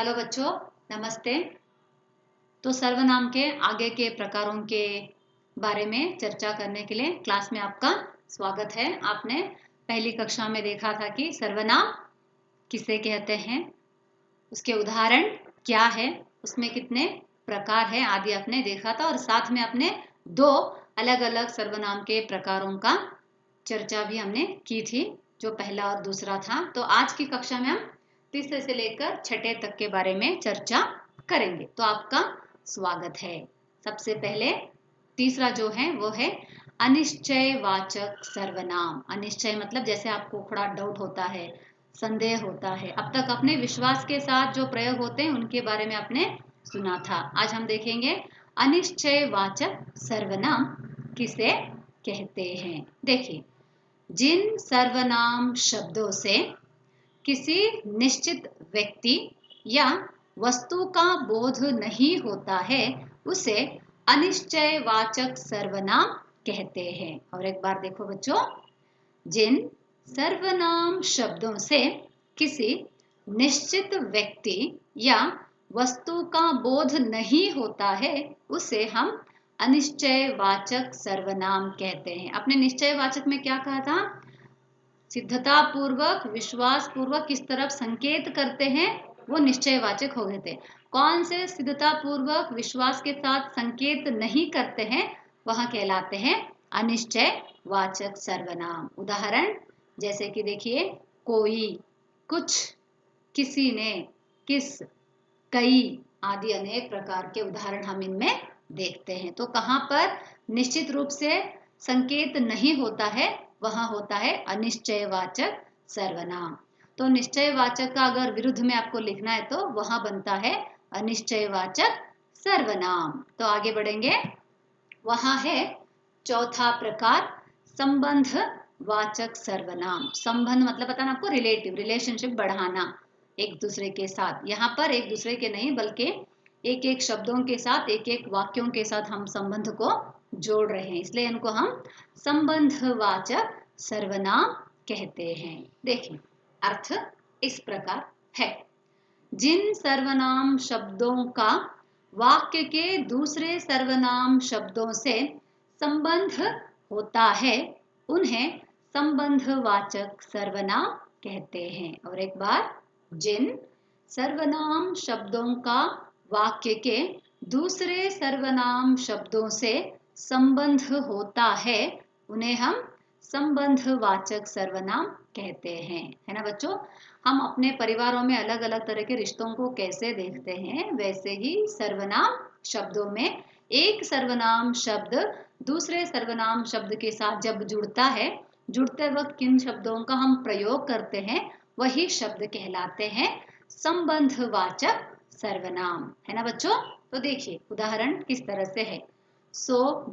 Hello बच्चों, नमस्ते। तो सर्वनाम के आगे के प्रकारों के बारे में चर्चा करने के लिए क्लास में आपका स्वागत है। आपने पहली कक्षा में देखा था कि सर्वनाम किसे कहते हैं, उसके उदाहरण क्या है, उसमें कितने प्रकार है आदि आपने देखा था और साथ में अपने दो अलग अलग सर्वनाम के प्रकारों का चर्चा भी हमने की थी, जो पहला और दूसरा था। तो आज की कक्षा में हम तीसरे से लेकर छठे तक के बारे में चर्चा करेंगे। तो आपका स्वागत है। सबसे पहले तीसरा जो है वो है अनिश्चयवाचक सर्वनाम। अनिश्चय मतलब जैसे आपको थोड़ा डाउट होता है, संदेह होता है, अब तक अपने विश्वास के साथ जो प्रयोग होते हैं उनके बारे में आपने सुना था। आज हम देखेंगे अनिश्चयवाचक सर्वनाम किसे कहते हैं। देखिए, जिन सर्वनाम शब्दों से किसी निश्चित व्यक्ति या वस्तु का बोध नहीं होता है उसे अनिश्चयवाचक सर्वनाम कहते हैं। और एक बार देखो बच्चों, जिन सर्वनाम शब्दों से किसी निश्चित व्यक्ति या वस्तु का बोध नहीं होता है उसे हम अनिश्चयवाचक सर्वनाम कहते हैं। अपने निश्चयवाचक में क्या कहा था? सिद्धता पूर्वक, विश्वास पूर्वक किस तरफ संकेत करते हैं वो निश्चयवाचक हो गए थे। कौन से सिद्धता पूर्वक विश्वास के साथ संकेत नहीं करते हैं वह कहलाते हैं अनिश्चयवाचक सर्वनाम। उदाहरण जैसे कि देखिए, कोई, कुछ, किसी ने, किस, कई आदि अनेक प्रकार के उदाहरण हम इनमें देखते हैं। तो कहाँ पर निश्चित रूप से संकेत नहीं होता है वहां होता है अनिश्चयवाचक सर्वनाम। तो निश्चयवाचक का अगर विरुद्ध में आपको लिखना है तो वहां बनता है अनिश्चयवाचक सर्वनाम। तो आगे बढ़ेंगे, वहां है चौथा प्रकार संबंध वाचक सर्वनाम। संबंध मतलब पता ना आपको, रिलेटिव, रिलेशनशिप बढ़ाना एक दूसरे के साथ। यहाँ पर एक दूसरे के नहीं बल्कि एक एक शब्दों के साथ, एक एक वाक्यों के साथ हम संबंध को जोड़ रहे हैं, इसलिए इनको हम संबंधवाचक सर्वनाम कहते हैं। देखिए, अर्थ इस प्रकार है। जिन सर्वनाम शब्दों का वाक्य के दूसरे सर्वनाम शब्दों से संबंध होता है उन्हें संबंधवाचक सर्वनाम कहते हैं। और एक बार, जिन सर्वनाम शब्दों का वाक्य के दूसरे सर्वनाम शब्दों से संबंध होता है उन्हें हम संबंधवाचक सर्वनाम कहते हैं। है ना बच्चों? हम अपने परिवारों में अलग अलग तरह के रिश्तों को कैसे देखते हैं, वैसे ही सर्वनाम शब्दों में एक सर्वनाम शब्द दूसरे सर्वनाम शब्द के साथ जब जुड़ता है, जुड़ते वक्त किन शब्दों का हम प्रयोग करते हैं वही शब्द कहलाते हैं संबंधवाचक सर्वनाम। है ना बच्चों? तो देखिए, उदाहरण किस तरह से है। सो,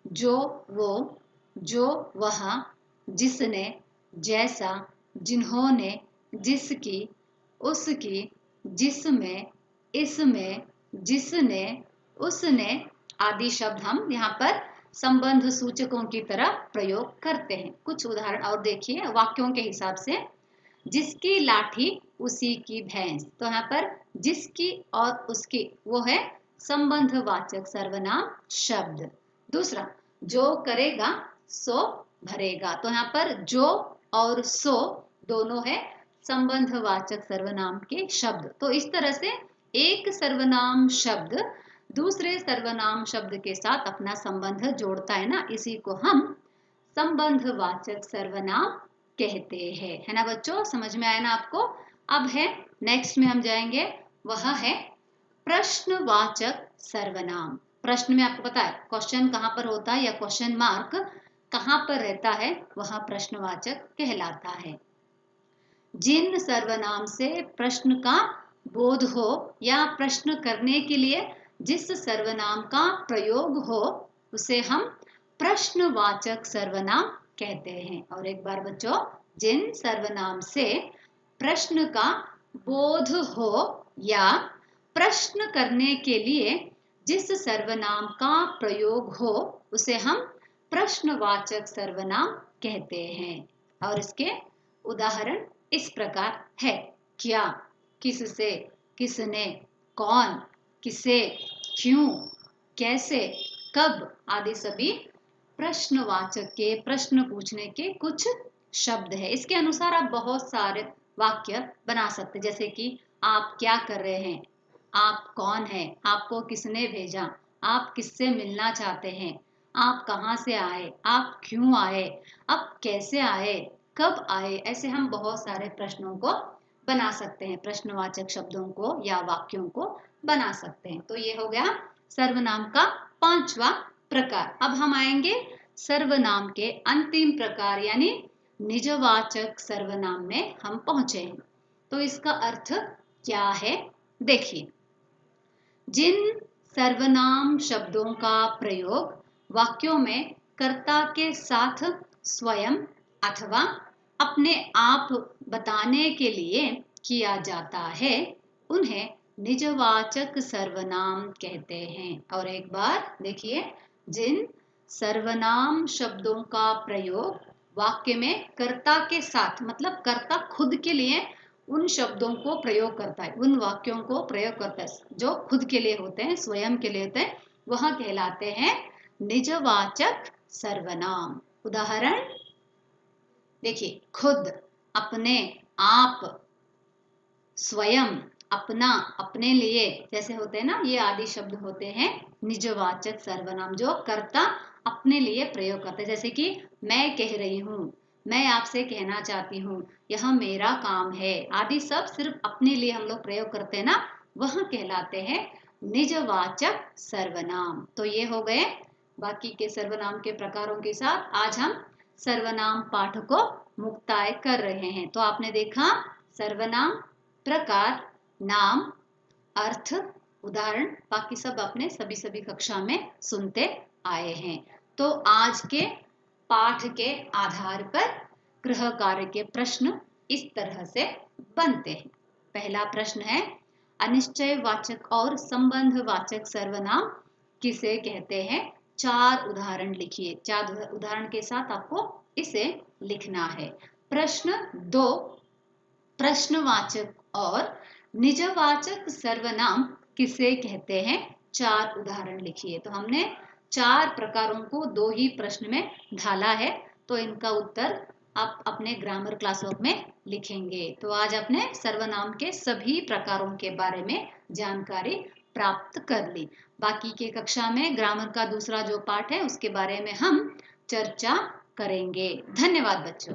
जो वो, जो वह, जिसने, जैसा, जिन्होंने, जिसकी, उसकी, जिसमें, इसमें, जिसने, उसने आदि शब्द हम यहाँ पर संबंध सूचकों की तरह प्रयोग करते हैं। कुछ उदाहरण और देखिए वाक्यों के हिसाब से। जिसकी लाठी उसी की भैंस, तो यहाँ पर जिसकी और उसकी वो है संबंधवाचक सर्वनाम शब्द। दूसरा, जो करेगा सो भरेगा, तो यहाँ पर जो और सो दोनों है संबंधवाचक सर्वनाम के शब्द। तो इस तरह से एक सर्वनाम शब्द दूसरे सर्वनाम शब्द के साथ अपना संबंध जोड़ता है ना, इसी को हम संबंधवाचक सर्वनाम कहते हैं। है ना बच्चों? समझ में आया ना आपको? अब है नेक्स्ट में हम जाएंगे, वह है प्रश्नवाचक सर्वनाम। प्रश्न में आपको पता है क्वेश्चन कहाँ पर होता है या क्वेश्चन मार्क कहाँ पर रहता है, वह प्रश्नवाचक कहलाता है। जिन सर्वनाम से प्रश्न का बोध हो या प्रश्न करने के लिए जिस सर्वनाम का प्रयोग हो उसे हम प्रश्नवाचक सर्वनाम कहते हैं। और एक बार बच्चों, जिन सर्वनाम से प्रश्न का बोध हो या प्रश्न करने के लिए जिस सर्वनाम का प्रयोग हो उसे हम प्रश्नवाचक सर्वनाम कहते हैं। और इसके उदाहरण इस प्रकार है। क्या, किससे, किसने, कौन, किसे, क्यों, कैसे, कब आदि सभी प्रश्नवाचक के, प्रश्न पूछने के कुछ शब्द है। इसके अनुसार आप बहुत सारे वाक्य बना सकते, जैसे कि आप क्या कर रहे हैं, आप कौन हैं, आपको किसने भेजा, आप किससे मिलना चाहते हैं, आप कहाँ से आए, आप क्यों आए, आप कैसे आए, कब आए। ऐसे हम बहुत सारे प्रश्नों को बना सकते हैं, प्रश्नवाचक शब्दों को या वाक्यों को बना सकते हैं। तो ये हो गया सर्वनाम का 5वां प्रकार। अब हम आएंगे सर्वनाम के अंतिम प्रकार यानी निजवाचक सर्वनाम में हम पहुंचे हैं। तो इसका अर्थ क्या है, देखिए, जिन सर्वनाम शब्दों का प्रयोग वाक्यों में कर्ता के साथ स्वयं अथवा अपने आप बताने के लिए किया जाता है, उन्हें निजवाचक सर्वनाम कहते हैं। और एक बार देखिए, जिन सर्वनाम शब्दों का प्रयोग वाक्य में कर्ता के साथ, मतलब कर्ता खुद के लिए उन शब्दों को प्रयोग करता है, उन वाक्यों को प्रयोग करता है जो खुद के लिए होते हैं, स्वयं के लिए होते हैं, वह कहलाते हैं निजवाचक सर्वनाम। उदाहरण देखिए, खुद, अपने, आप, स्वयं, अपना, अपने लिए, जैसे होते हैं ना, ये आदि शब्द होते हैं निजवाचक सर्वनाम जो कर्ता अपने लिए प्रयोग करते हैं। जैसे कि मैं कह रही हूँ, मैं आपसे कहना चाहती हूँ, यह मेरा काम है, आदि सब सिर्फ अपने लिए हम लोग प्रयोग करते हैं ना, वह कहलाते हैं निजवाचक सर्वनाम। तो ये हो गए बाकी के सर्वनाम के प्रकारों के साथ आज हम सर्वनाम पाठ को मुक्ताय कर रहे हैं। तो आपने देखा सर्वनाम, प्रकार, नाम, अर्थ, उदाहरण, बाकी सब अपने सभी कक्षा में सुनते आए हैं। तो आज के पाठ के आधार पर गृह कार्य के प्रश्न इस तरह से बनते हैं। पहला प्रश्न है, अनिश्चयवाचक और संबंधवाचक सर्वनाम किसे कहते हैं? 4 उदाहरण लिखिए। 4 उदाहरण के साथ आपको इसे लिखना है। प्रश्न 2, प्रश्नवाचक और निजवाचक सर्वनाम किसे कहते हैं? 4 उदाहरण लिखिए। तो हमने 4 प्रकारों को 2 ही प्रश्न में ढाला है, तो इनका उत्तर आप अपने ग्रामर क्लासवर्क में लिखेंगे। तो आज आपने सर्वनाम के सभी प्रकारों के बारे में जानकारी प्राप्त कर ली। बाकी के कक्षा में ग्रामर का दूसरा जो पार्ट है उसके बारे में हम चर्चा करेंगे। धन्यवाद बच्चों।